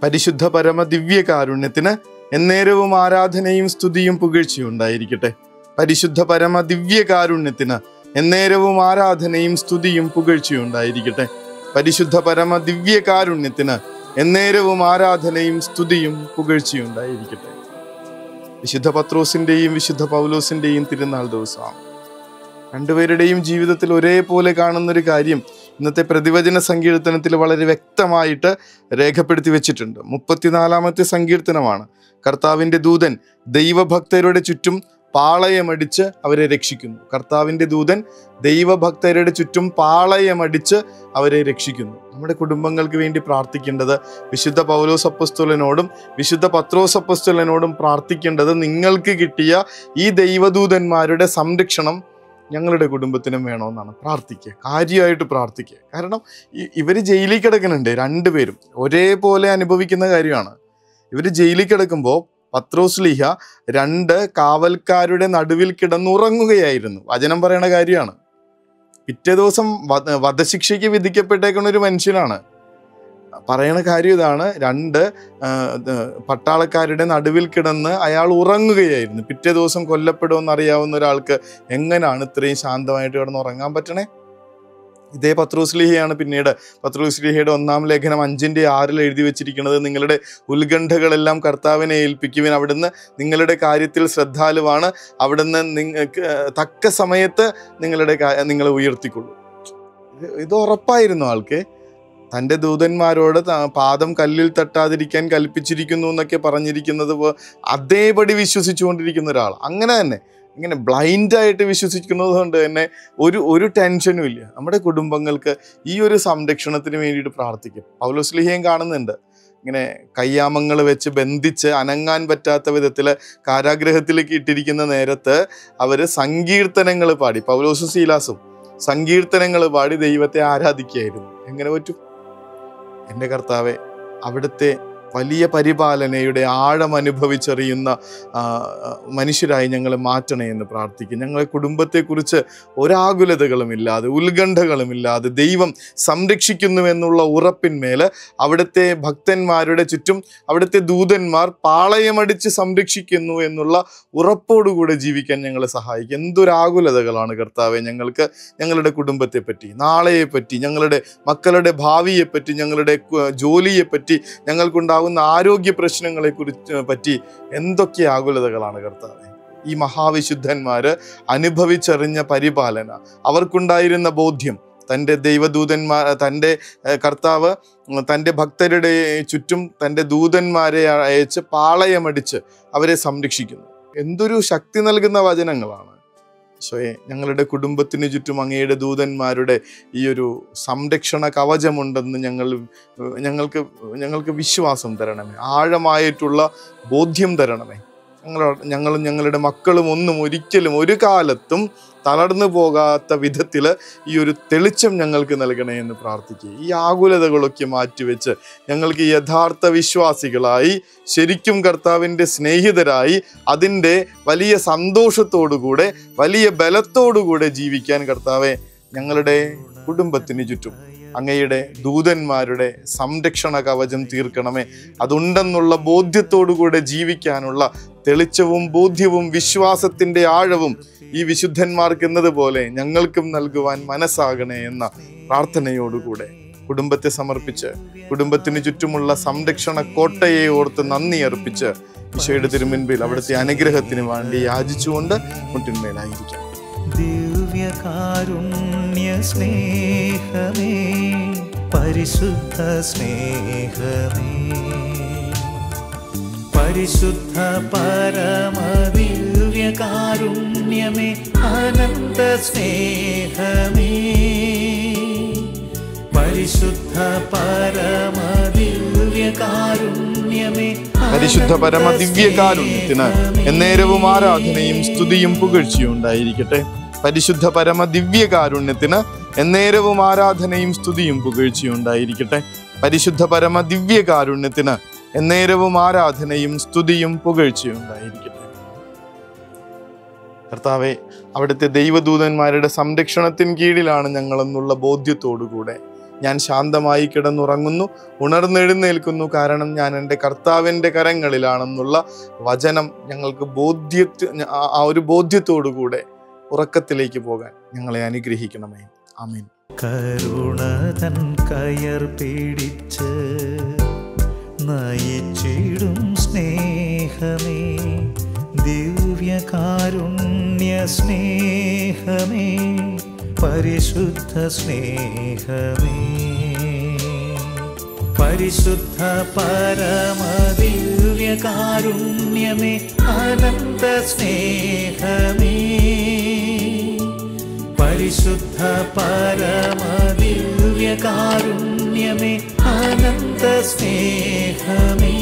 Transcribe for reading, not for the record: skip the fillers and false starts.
പരിശുദ്ധ പരമ ദിവ്യകാരുണ്യത്തിന് എന്നേരവും ആരാധനയും സ്തുതിയും പുകഴ്ചയും ഉണ്ടായിരിക്കട്ടെ. പരിശുദ്ധ പരമ ദിവ്യകാരുണ്യത്തിന് എന്നേരവും ആരാധനയും സ്തുതിയും പുകഴ്ചയും ഉണ്ടായിരിക്കട്ടെ. പരിശുദ്ധ പരമ ദിവ്യകാരുണ്യത്തിന് എന്നേരവും ആരാധനയും സ്തുതിയും പുകഴ്ചയും ഉണ്ടായിരിക്കട്ടെ. വിശുദ്ധ പത്രോസിന്റെയും വിശുദ്ധ പൗലോസിന്റെയും തിരുനാൾ ദിവസമാണ്. രണ്ടുപേരുടെയും ജീവിതത്തിൽ ഒരേപോലെ കാണുന്നൊരു കാര്യം ഇന്നത്തെ പ്രതിവചന സങ്കീർത്തനത്തിൽ വളരെ വ്യക്തമായിട്ട് രേഖപ്പെടുത്തി വെച്ചിട്ടുണ്ട്. 34-ാമത്തെ സങ്കീർത്തനമാണ്. കർത്താവിൻ്റെ ദൂതൻ ദൈവഭക്തരുടെ ചുറ്റും പാളയമടിച്ച് അവരെ രക്ഷിക്കുന്നു. കർത്താവിൻ്റെ ദൂതൻ ദൈവഭക്തരുടെ ചുറ്റും പാളയമടിച്ച് അവരെ രക്ഷിക്കുന്നു. നമ്മുടെ കുടുംബങ്ങൾക്ക് വേണ്ടി പ്രാർത്ഥിക്കേണ്ടത് വിശുദ്ധ പൗലോസ് അപ്പോസ്തലനോടും വിശുദ്ധ പത്രോസ് അപ്പോസ്തലനോടും പ്രാർത്ഥിക്കേണ്ടത് നിങ്ങൾക്ക് കിട്ടിയ ഈ ദൈവദൂതന്മാരുടെ സംരക്ഷണം ഞങ്ങളുടെ കുടുംബത്തിനും വേണമെന്നാണ്. പ്രാർത്ഥിക്കുക, കാര്യമായിട്ട് പ്രാർത്ഥിക്കുക. കാരണം ഇവർ ജയിലിൽ കിടക്കുന്നുണ്ട്. രണ്ടുപേരും ഒരേപോലെ അനുഭവിക്കുന്ന കാര്യമാണ്. ഇവർ ജയിലിൽ കിടക്കുമ്പോൾ പത്രോസ്ലീഹ 2 കാവൽക്കാരുടെ നടുവിൽ കിടന്നുറങ്ങുകയായിരുന്നു. വചനം പറയണ കാര്യമാണ്. പിറ്റേ ദിവസം വധശിക്ഷയ്ക്ക് വിധിക്കപ്പെട്ടേക്കുന്ന ഒരു മനുഷ്യനാണ്. പറയണ കാര്യം ഇതാണ്: 2 പട്ടാളക്കാരുടെ നടുവിൽ കിടന്ന് അയാൾ ഉറങ്ങുകയായിരുന്നു. പിറ്റേ ദിവസം കൊല്ലപ്പെടുമെന്ന് അറിയാവുന്ന ഒരാൾക്ക് എങ്ങനെയാണ് ഇത്രയും ശാന്തമായിട്ട് കിടന്ന് ഉറങ്ങാൻ പറ്റണേ? ഇതേ പത്രോസ്ലീഹയാണ് പിന്നീട് പത്രോസ്ലീഹയുടെ 1-ാം ലേഖനം 5:6 എഴുതി വെച്ചിരിക്കുന്നത്: നിങ്ങളുടെ ഉത്കണ്ഠകളെല്ലാം കർത്താവിനെ ഏൽപ്പിക്കുവിൻ, അവിടുന്ന് നിങ്ങളുടെ കാര്യത്തിൽ ശ്രദ്ധാലുവാണ്, അവിടുന്ന് നിങ്ങൾക്ക് തക്ക സമയത്ത് നിങ്ങളെ ഉയർത്തിക്കൊള്ളൂ. ഇത് ഉറപ്പായിരുന്നു ആൾക്ക്. തൻ്റെ ദൂതന്മാരോട് പാദം കല്ലിൽ തട്ടാതിരിക്കാൻ കൽപ്പിച്ചിരിക്കുന്നു എന്നൊക്കെ പറഞ്ഞിരിക്കുന്നത് അതേപടി വിശ്വസിച്ചുകൊണ്ടിരിക്കുന്ന ഒരാൾ. അങ്ങനെ തന്നെ ഇങ്ങനെ ബ്ലൈൻഡായിട്ട് വിശ്വസിക്കുന്നത് കൊണ്ട് തന്നെ ഒരു ടെൻഷനും ഇല്ല. നമ്മുടെ കുടുംബങ്ങൾക്ക് ഈ ഒരു സംരക്ഷണത്തിന് വേണ്ടിയിട്ട് പ്രാർത്ഥിക്കും. പൗലോസ്ലീഹയും കാണുന്നുണ്ട്. ഇങ്ങനെ കയ്യാമങ്ങൾ വെച്ച് ബന്ധിച്ച് അനങ്ങാൻ പറ്റാത്ത വിധത്തിൽ കാരാഗ്രഹത്തിലേക്ക് ഇട്ടിരിക്കുന്ന നേരത്ത് അവർ സങ്കീർത്തനങ്ങൾ പാടി, പൗലോസും സീലാസും സങ്കീർത്തനങ്ങൾ പാടി ദൈവത്തെ ആരാധിക്കുകയായിരുന്നു. എങ്ങനെ പറ്റും? എൻ്റെ കർത്താവെ, അവിടുത്തെ വലിയ പരിപാലനയുടെ ആഴം അനുഭവിച്ചറിയുന്ന മനുഷ്യരായി ഞങ്ങളെ മാറ്റണേ എന്ന് പ്രാർത്ഥിക്കും. ഞങ്ങളെ കുടുംബത്തെക്കുറിച്ച് ഒരാകുലതകളുമില്ലാതെ ഉത്കണ്ഠകളുമില്ലാതെ ദൈവം സംരക്ഷിക്കുന്നുവെന്നുള്ള ഉറപ്പിന്മേൽ അവിടുത്തെ ഭക്തന്മാരുടെ ചുറ്റും അവിടുത്തെ ദൂതന്മാർ പാളയമടിച്ച് സംരക്ഷിക്കുന്നു എന്നുള്ള ഉറപ്പോടുകൂടെ ജീവിക്കാൻ ഞങ്ങളെ സഹായിക്കും. എന്തൊരാകുലതകളാണ് കർത്താവെ ഞങ്ങൾക്ക് ഞങ്ങളുടെ കുടുംബത്തെപ്പറ്റി, നാളെയെപ്പറ്റി, ഞങ്ങളുടെ മക്കളുടെ ഭാവിയെപ്പറ്റി, ഞങ്ങളുടെ ജോലിയെപ്പറ്റി, ഞങ്ങൾക്കുണ്ടാകുന്ന ആരോഗ്യ പ്രശ്നങ്ങളെ പറ്റി എന്തൊക്കെ ആകുലതകളാണ് കർത്താവേ. ഈ മഹാവിശുദ്ധന്മാര് അനുഭവിച്ചറിഞ്ഞ പരിപാലന, അവർക്കുണ്ടായിരുന്ന ബോധ്യം, തൻ്റെ ദൈവദൂതന്മാർ, തൻ്റെ കർത്താവ് തൻ്റെ ഭക്തരുടെ ചുറ്റും തൻ്റെ ദൂതന്മാരെ അയച്ച് പാളയമടിച്ച് അവരെ സംരക്ഷിക്കുന്നു. എന്തൊരു ശക്തി നൽകുന്ന വചനങ്ങളാണ്. ഈശോയെ, ഞങ്ങളുടെ കുടുംബത്തിന് ചുറ്റും അങ്ങയുടെ ദൂതന്മാരുടെ ഈ ഒരു സംരക്ഷണ കവചമുണ്ടെന്ന് ഞങ്ങൾക്ക് വിശ്വാസം തരണമേ. ആഴമായിട്ടുള്ള ബോധ്യം തരണമേ. ഞങ്ങളും ഞങ്ങളുടെ മക്കളും ഒരിക്കലും ഒരു കാലത്തും തളർന്നു പോകാത്ത വിധത്തിൽ ഈ ഒരു തെളിച്ചം ഞങ്ങൾക്ക് നൽകണേ എന്ന് പ്രാർത്ഥിക്കുക. ഈ ആകുലതകളൊക്കെ മാറ്റിവെച്ച് ഞങ്ങൾക്ക് യഥാർത്ഥ വിശ്വാസികളായി, ശരിക്കും കർത്താവിൻ്റെ സ്നേഹിതരായി, അതിൻ്റെ വലിയ സന്തോഷത്തോടുകൂടെ വലിയ ബലത്തോടുകൂടെ ജീവിക്കാൻ കർത്താവെ ഞങ്ങളുടെ കുടുംബത്തിന് ചുറ്റും അങ്ങയുടെ ദൂതന്മാരുടെ സംരക്ഷണ കവചം തീർക്കണമേ. അതുണ്ടെന്നുള്ള ബോധ്യത്തോടുകൂടെ ജീവിക്കാനുള്ള തെളിച്ചവും ബോധ്യവും വിശ്വാസത്തിൻ്റെ ആഴവും ഈ വിശുദ്ധന്മാർക്ക് എന്നതുപോലെ ഞങ്ങൾക്കും നൽകുവാൻ മനസ്സാകണേ എന്ന പ്രാർത്ഥനയോടുകൂടെ കുടുംബത്തെ സമർപ്പിച്ച് കുടുംബത്തിന് ചുറ്റുമുള്ള സംരക്ഷണ കോട്ടയെ ഓർത്ത് നന്ദി അർപ്പിച്ച് ഈശോയുടെ തിരുമുൻപിൽ അവിടുത്തെ അനുഗ്രഹത്തിന് വേണ്ടി യാചിച്ചുകൊണ്ട് മുട്ടിന്മേലായിരിക്കാം. ദിവ്യകാരുണ്യ സ്നേഹമേ, പരിശുദ്ധ സ്നേഹമേ, പരിശുദ്ധ പരമ ദിവ്യകാരുണ്യമേ, അനന്ത സ്നേഹമേ, പരിശുദ്ധ പരമ ദിവ്യകാരുണ്യമേ, പരിശുദ്ധ പരമ ദിവ്യകാരുണ്യത്തിന് എന്നേരവും ആരാധനയും സ്തുതിയും പുകഴ്ചയും ഉണ്ടായിരിക്കട്ടെ. പരിശുദ്ധ പരമ ദിവ്യകാരുണ്യത്തിന് എന്നേരവും ആരാധനയും സ്തുതിയും പുകഴ്ചയും ഉണ്ടായിരിക്കട്ടെ. പരിശുദ്ധ പരമ ദിവ്യകാരുണ്യത്തിന് എന്നേരവും ആരാധനയും സ്തുതിയും പുകഴ്ചയും ഉണ്ടായിരിക്കട്ടെ. കർത്താവെ, അവിടുത്തെ ദൈവദൂതന്മാരുടെ സംരക്ഷണത്തിന് കീഴിലാണ് ഞങ്ങളെന്നുള്ള ബോധ്യത്തോടുകൂടെ ഞാൻ ശാന്തമായി കിടന്നുറങ്ങുന്നു, ഉണർന്നെഴുന്നേൽക്കുന്നു, കാരണം ഞാൻ എൻ്റെ കർത്താവിൻ്റെ കരങ്ങളിലാണെന്നുള്ള വചനം ഞങ്ങൾക്ക് ആ ഒരു ബോധ്യത്തോടുകൂടെ ഉറക്കത്തിലേക്ക് പോകാൻ ഞങ്ങളെ അനുഗ്രഹിക്കണമേ. ആമേൻ. കരുണതൻ കയർ പിടിച്ച് നയിച്ചിടും സ്നേഹമേ, ദിവ്യകാരുണ്യ സ്നേഹമേ, പരിശുദ്ധ സ്നേഹമേ, പരിശുദ്ധ പരമദിവ്യകാരുണ്യമേ, അനന്ത സ്നേഹമേ, പരിശുദ്ധ പരമദിവ്യകാരുണ്യമേ, അനന്ത സ്നേഹമേ.